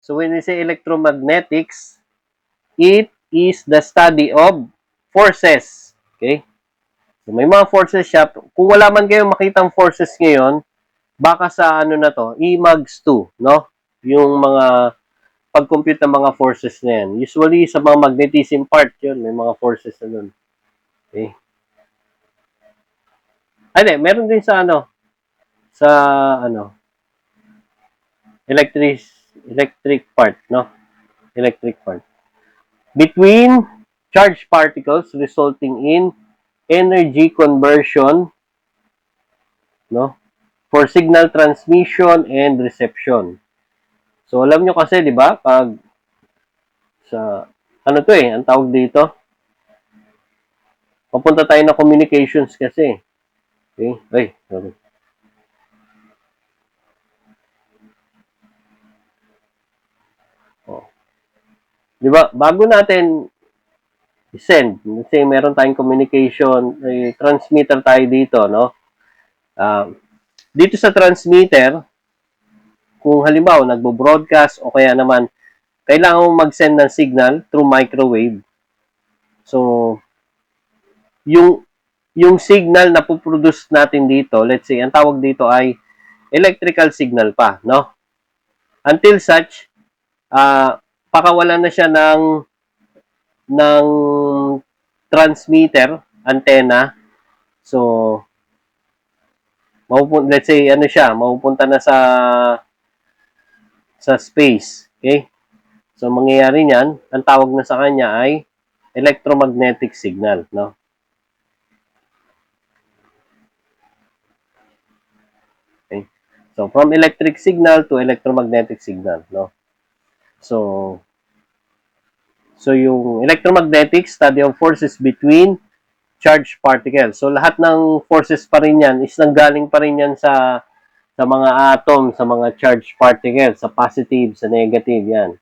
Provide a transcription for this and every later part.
So when we say electromagnetics, it is the study of forces. Okay? So may mga forces siya. Kung wala man kayong makitang forces ngayon, baka sa ano na to, EMAGS 2, no? Yung mga pag-compute ng mga forces na yan. Usually, sa mga magnetism part, yun, may mga forces na nun. Okay? Ay, meron din sa ano, sa ano, electric electric part, no? Electric part. Between charged particles resulting in energy conversion, no? For signal transmission and reception. So, alam nyo kasi, di ba, pag sa, ano to eh, ang tawag dito, papunta tayo na communications kasi. Okay? Ay, sorry. Oh. Di ba, bago natin i-send, kasi meron tayong communication, transmitter tayo dito, no? Dito sa transmitter, kung halimbawa nagbo-broadcast o kaya naman kailangan mo mag-send ng signal through microwave. So, yung signal na puproduce natin dito, let's say, ang tawag dito ay electrical signal pa, no? Until such, pakawalan na siya ng transmitter, antenna. So, let's say, ano siya, mapupunta na sa space. Okay? So, mangyayari niyan, ang tawag na sa kanya ay electromagnetic signal, no? Okay? So, from electric signal to electromagnetic signal, no? So yung electromagnetic study of forces between charged particles. So, lahat ng forces pa rin yan is nanggaling pa rin yan sa mga atom, sa mga charged particles, sa positive, sa negative, yan.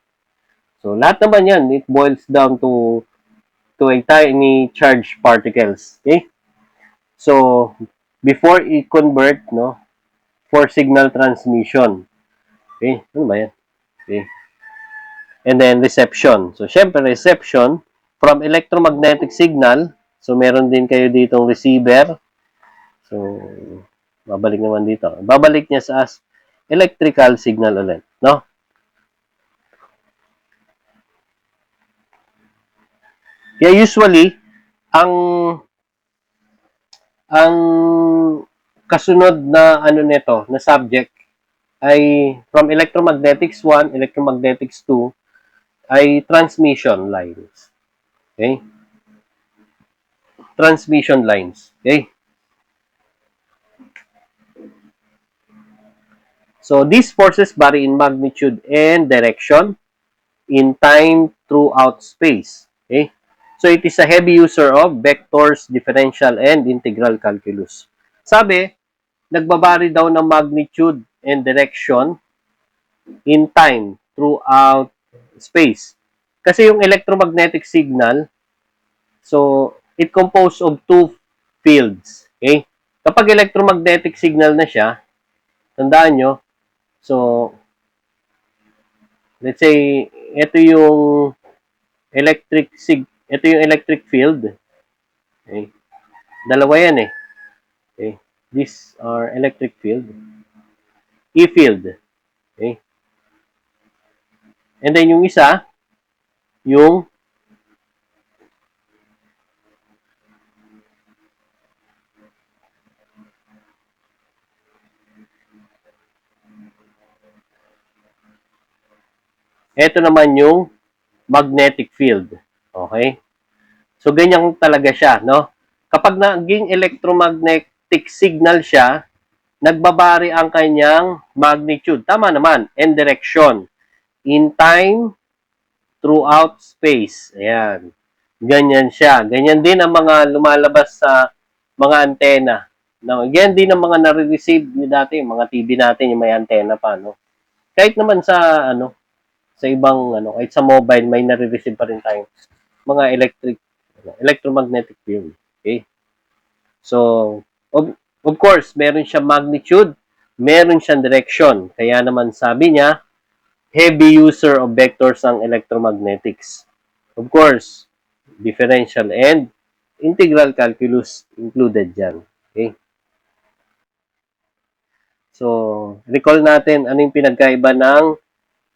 So, lahat naman yan, it boils down to a tiny charged particles. Okay? So, before i-convert, no, for signal transmission. Okay? Ano ba yan? Okay. And then, reception. So, syempre, reception from electromagnetic signal. So, meron din kayo ditong receiver. So, babalik naman dito. Babalik niya sa electrical signal ulit. No? Kaya usually, ang kasunod na ano nito, na subject ay from electromagnetics 1, electromagnetics 2 ay transmission lines. Okay? Transmission lines. Okay? So, these forces vary in magnitude and direction in time throughout space. Okay? So, it is a heavy user of vectors, differential, and integral calculus. Sabi, nagbabari daw ng magnitude and direction in time throughout space. Kasi yung electromagnetic signal, so, it composed of two fields. Okay? Kapag electromagnetic signal na siya, tandaan nyo, so, let's say, ito yung electric field. Okay? Dalawa yan eh. Okay? These are electric field. E field. Okay? And then yung isa, yung ito naman yung magnetic field. Okay? So, ganyan talaga siya, no? Kapag naging electromagnetic signal siya, nagbabari ang kanyang magnitude. Tama naman. And direction. In time, throughout space. Ayan. Ganyan siya. Ganyan din ang mga lumalabas sa mga antena. No, ganyan din ang mga nare-receive ni dati, mga TV natin yung may antena pa, no? Kahit naman sa ano, sa ibang ano, kahit sa mobile may nare-receive pa rin tayong mga electromagnetic field. Okay? So, of course, meron siyang magnitude, meron siyang direction. Kaya naman sabi niya, heavy user of vectors ang electromagnetics. Of course, differential and integral calculus included dyan. Okay? So, recall natin ano yung pinagkaiba ng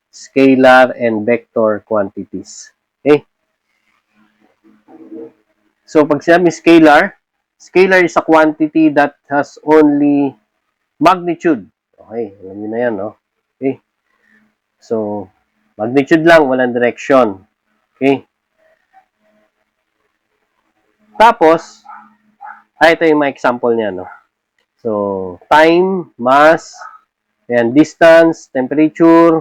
scalar and vector quantities. Okay? So, pag sinabi scalar, scalar is a quantity that has only magnitude. Okay, alam niyo na yan, no? Okay. So, magnitude lang, walang direction. Okay. Tapos, ito yung mga example niya, no? So, time, mass, and distance, temperature,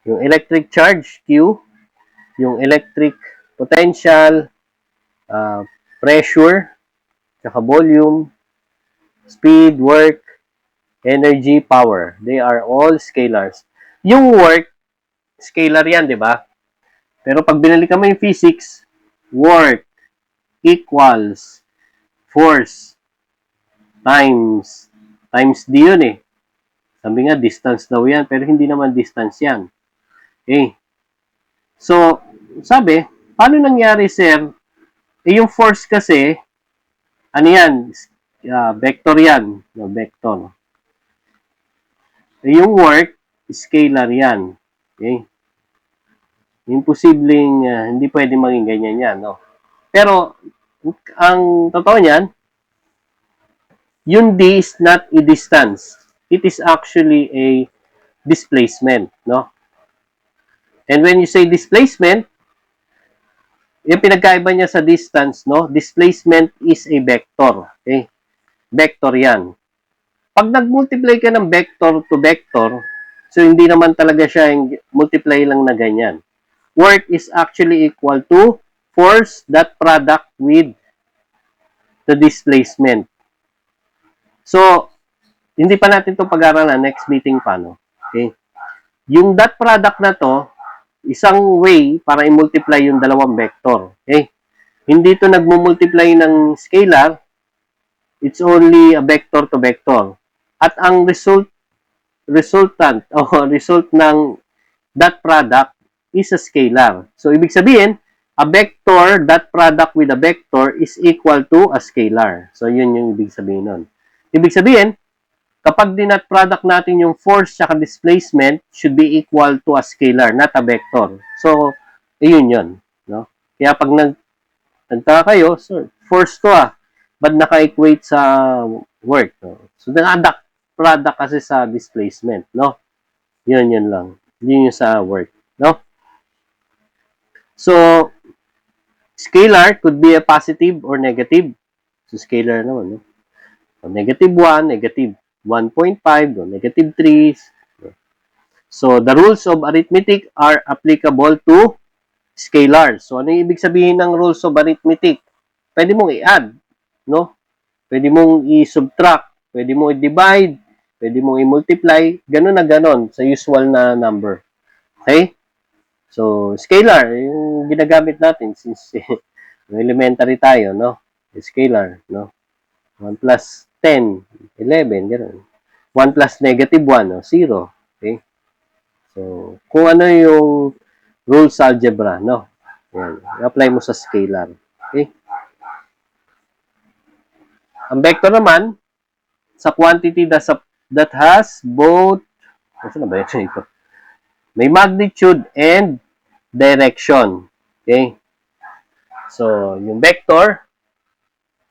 yung electric charge, Q, yung electric potential, uh, pressure, tsaka volume, speed, work, energy, power. They are all scalars. Yung work, scalar yan, di ba? Pero pag binalikan mo yung physics, work equals force times d yun eh. Sabi nga, distance daw yan, pero hindi naman distance yan. Okay. So, sabi, paano nangyari, sir? Yung force kasi, ano yan? Vector yan. No, vector. Yung work, scalar yan. Okay? Imposibleng, hindi pwede maging ganyan yan. No? Pero, ang totoo niyan, yung d is not a distance. It is actually a displacement. No? And when you say displacement, yung pinagkaiba niya sa distance, no? Displacement is a vector. Okay? Vector yan. Pag nag-multiply ka ng vector to vector, so hindi naman talaga siya yung multiply lang na ganyan. Work is actually equal to force dot product with the displacement. So, hindi pa natin ito pag-aralan, next meeting pa, no? Okay? Yung dot product na to, isang way para i-multiply yung dalawang vector. Okay? Hindi ito nagmumultiply ng scalar, it's only a vector to vector. At ang resultant o result ng dot product is a scalar. So, ibig sabihin, a vector dot product with a vector is equal to a scalar. So, yun yung ibig sabihin nun. Ibig sabihin, kapag dinat product natin yung force at displacement should be equal to a scalar, not a vector. So, yun yun. No? Kaya pag nagtaka kayo, so, force to ba't naka-equate sa work? No? So, dinat product kasi sa displacement. No? Yun lang. Yun yung sa work. No? So, scalar could be a positive or negative. So, scalar naman. No? So, negative 1, negative 1.5, o negative 3. So, the rules of arithmetic are applicable to scalars. So, ano yung ibig sabihin ng rules of arithmetic? Pwede mong i-add, no? Pwede mong i-subtract, pwede mong i-divide, pwede mong i-multiply, ganun na ganun sa usual na number. Okay? So, scalar, yung ginagamit natin since elementary tayo, no? Scalar, no? 1 plus 10, 11, gano'n. 1 plus negative 1, no? 0. Okay? So, kung ano yung rules sa algebra, no? Yan. I-apply mo sa scalar. Okay? Ang vector naman, sa quantity that has both, ano ba ito? May magnitude and direction. Okay? So, yung vector,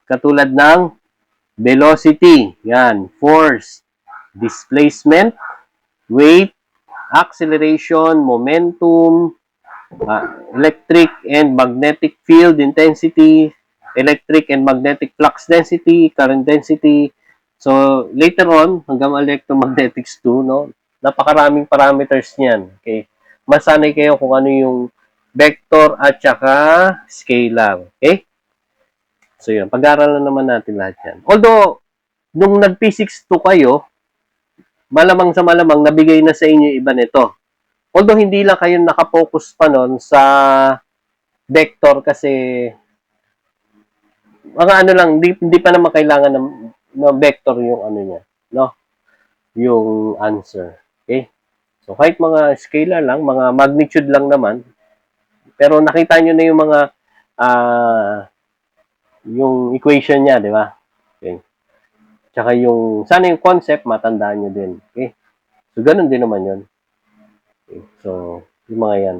katulad ng velocity, yan, force, displacement, weight, acceleration, momentum, electric and magnetic field intensity, electric and magnetic flux density, current density. So, later on, hanggang electromagnetics 2, no? Napakaraming parameters niyan. Okay? Masanay kayo kung ano yung vector at saka scalar. Okay? So, yun. Pag-aaralan naman natin lahat yan. Although, nung nag-physics 2 kayo, malamang sa malamang, nabigay na sa inyo iba nito. Although, hindi lang kayo nakapokus pa nun sa vector kasi mga ano lang, hindi pa naman kailangan ng vector yung ano niya, no? Yung answer. Okay? So, kahit mga scalar lang, mga magnitude lang naman, pero nakita nyo na yung mga yung equation niya, di ba? Okay. Tsaka sana yung concept, matandaan nyo din. Okay? So, ganun din naman yun. Okay. So, yung mga yan.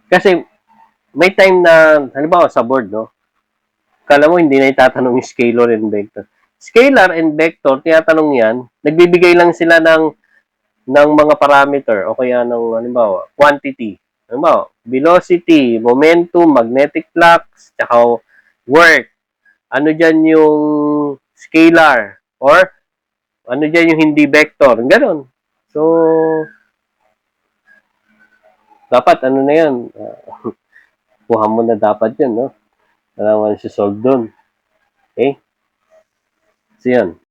Kasi, may time na, halimbawa sa board, no? Kala mo hindi na itatanong yung scalar and vector. Scalar and vector, tinatanong yan, nagbibigay lang sila ng mga parameter o kaya ng, halimbawa, quantity. Halimbawa, velocity, momentum, magnetic flux, tsaka work. Ano dyan yung scalar? Or, ano dyan yung hindi vector? Ganon. So, dapat, ano na yan? Kuha mo na dapat yun, no? Alam mo si solve doon. Okay? So, yan.